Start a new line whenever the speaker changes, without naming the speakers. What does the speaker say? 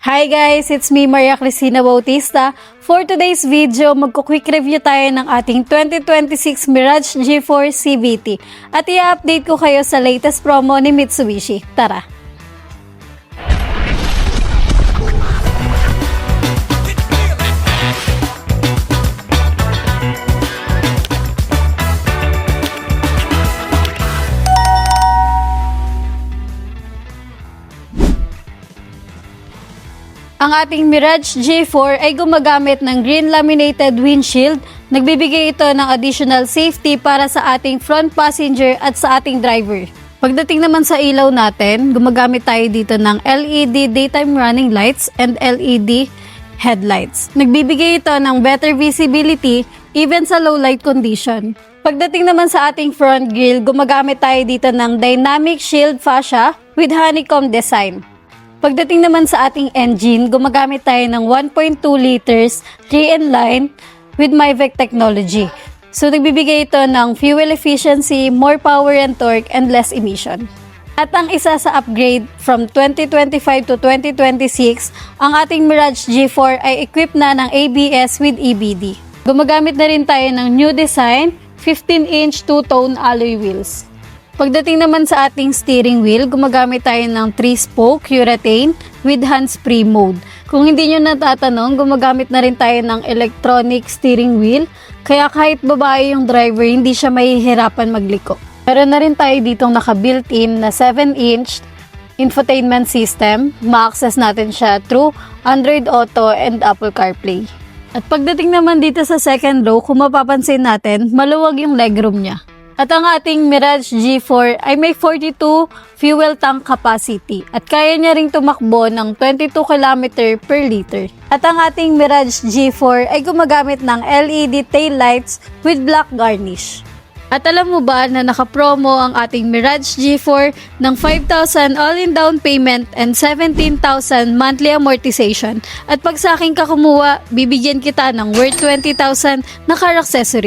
Hi guys, it's me Maria Cristina Bautista. For today's video, magko-quick review tayo ng ating 2026 Mirage G4 CVT at i-update ko kayo sa latest promo ni Mitsubishi. Tara! Ang ating Mirage G4 ay gumagamit ng green laminated windshield. Nagbibigay ito ng additional safety para sa ating front passenger at sa ating driver. Pagdating naman sa ilaw natin, gumagamit tayo dito ng LED daytime running lights and LED headlights. Nagbibigay ito ng better visibility even sa low light condition. Pagdating naman sa ating front grille, gumagamit tayo dito ng dynamic shield fascia with honeycomb design. Pagdating naman sa ating engine, gumagamit tayo ng 1.2 liters 3-in-line with MIVEC technology. So nagbibigay ito ng fuel efficiency, more power and torque, and less emission. At ang isa sa upgrade from 2025 to 2026, ang ating Mirage G4 ay equipped na ng ABS with EBD. Gumagamit na rin tayo ng new design, 15-inch two-tone alloy wheels. Pagdating naman sa ating steering wheel, gumagamit tayo ng 3-spoke urethane with hands-free mode. Kung hindi nyo natatanong, gumagamit na rin tayo ng electronic steering wheel, kaya kahit babae yung driver, hindi siya mahihirapan magliko. Meron na rin tayo ditong naka-built-in na 7-inch infotainment system. Ma-access natin siya through Android Auto and Apple CarPlay. At pagdating naman dito sa second row, kung mapapansin natin, maluwag yung legroom niya. At ang ating Mirage G4 ay may 42 fuel tank capacity at kaya niya ring tumakbo ng 22 km per liter. At ang ating Mirage G4 ay gumagamit ng LED tail lights with black garnish. At alam mo ba na naka-promo ang ating Mirage G4 ng 5,000 all-in down payment and 17,000 monthly amortization? At pag sa akin ka kumuha, bibigyan kita ng worth 20,000 na car accessory.